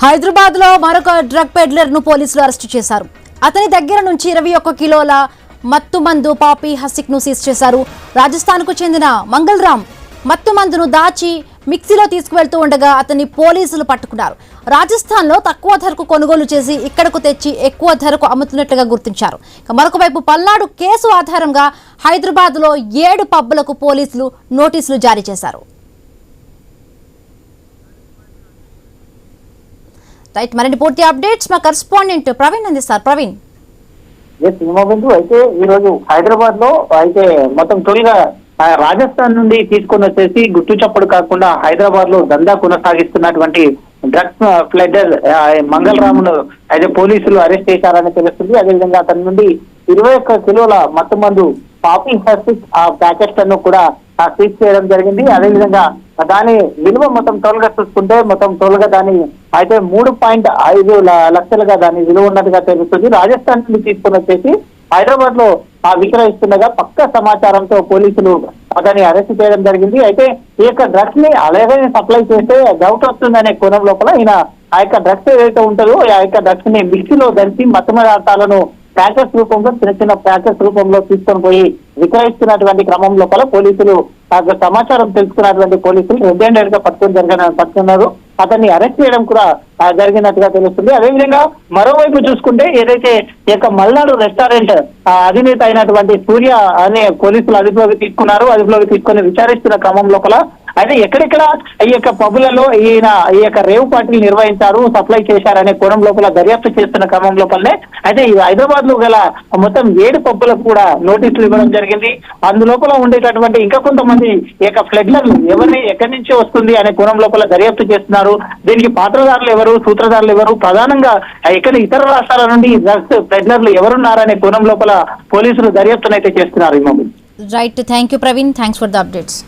హైదరాబాద్ లో మరొక drug peddler ను పోలీసులు అరెస్టు చేశారు. అతని దగ్గర నుంచి 21 కిలోల మత్తు మందు పాపీ హసిక్ ను సీజ్ చేశారు. రాజస్థాన్ కు చెందిన మంగల్ రామ్ మత్తు మందును దాచి మిక్సీలో తీసుకువెళ్తూ ఉండగా అతన్ని పోలీసులు పట్టుకున్నారు. రాజస్థాన్ లో తక్కువ ధరకు కొనుగోలు చేసి ఇక్కడకు తెచ్చి ఎక్కువ ధరకు అమ్ముతున్నట్లుగా గుర్తించారు. మరొక వైపు పల్నాడు కేసు ఆధారంగా హైదరాబాద్ లో 7 పబ్బులకు పోలీసులు నోటీసులు జారీ చేశారు. రైట్, మరిన్ని పూర్తి అప్డేట్స్ మా కరెస్పాండెంట్ ప్రవీణ్ అందిస్తారు. ప్రవీణ్. అయితే ఈ రోజు హైదరాబాద్ లో అయితే మొత్తం తొలిగా రాజస్థాన్ నుండి తీసుకొని వచ్చేసి గుట్టు చప్పుడు కాకుండా హైదరాబాద్ లో దందా కొనసాగిస్తున్నటువంటి డ్రగ్స్ ఫ్లెడర్ మంగల్ రామును అయితే పోలీసులు అరెస్ట్ చేశారని తెలుస్తుంది. అదేవిధంగా అతని నుండి 21 కిలోల మత్తు మందు పాపీ హసిక్ ఆ ప్యాకెట్ ను కూడా సీజ్ చేయడం జరిగింది. అదేవిధంగా దాని విలువ మొత్తం టోల్గా చూసుకుంటే మొత్తం టోల్గా దాని అయితే 3.5 లక్షలుగా దాని విలువ ఉన్నట్టుగా తెలుస్తుంది. రాజస్థాన్ నుండి తీసుకొని వచ్చేసి హైదరాబాద్ లో విక్రయిస్తుండగా పక్క సమాచారంతో పోలీసులు అతన్ని అరెస్ట్ చేయడం జరిగింది. అయితే ఈ యొక్క డ్రగ్స్ ని అలాగే సప్లై చేస్తే డౌట్ వస్తుందనే కోణం లోపల ఈయన ఆ యొక్క డ్రగ్స్ ఏదైతే ఉంటుందో ఆ యొక్క డ్రగ్స్ ని మిక్సీలో దంచి మత్తు పదార్థాలను ప్యాకెట్స్ రూపంలో చిన్న ప్యాకెట్స్ రూపంలో తీసుకొని పోయి విక్రయిస్తున్నటువంటి క్రమం లోపల పోలీసులు సమాచారం తెలుసుకున్నటువంటి పోలీసులు రెడ్ హ్యాండెడ్ గా పట్టుకున్నారు. అతన్ని అరెస్ట్ చేయడం కూడా జరిగినట్టుగా తెలుస్తుంది. అదేవిధంగా మరోవైపు చూసుకుంటే ఏదైతే ఈ యొక్క మల్నాడు రెస్టారెంట్ అధినేత అయినటువంటి సూర్య అనే పోలీసులు అదుపులోకి తీసుకొని విచారిస్తున్న క్రమం లోపల అయితే ఎక్కడెక్కడ ఈ యొక్క పబ్బులలో ఈయన ఈ యొక్క రేవ్ పార్టీలు నిర్వహించారు, సప్లై చేశారనే కోణం లోపల దర్యాప్తు చేస్తున్న క్రమం లోపలనే అయితే హైదరాబాద్ లో గల మొత్తం 7 పబ్బులకు కూడా నోటీసులు ఇవ్వడం జరిగింది. అందులోపల ఉండేటటువంటి ఇంకా కొంతమంది ఈ యొక్క ఫ్లెడ్లర్లు ఎవరిని ఎక్కడి నుంచి వస్తుంది అనే కోణం లోపల దర్యాప్తు చేస్తున్నారు. దీనికి పాత్రదారులు ఎవరు, సూత్రధారులు ఎవరు, ప్రధానంగా ఇక్కడ ఇతర రాష్ట్రాల నుండి డ్రగ్స్ ఫ్లెడ్లర్లు ఎవరున్నారనే కోణం లోపల పోలీసులు దర్యాప్తునైతే చేస్తున్నారు. Right, thank you Praveen, thanks for the updates.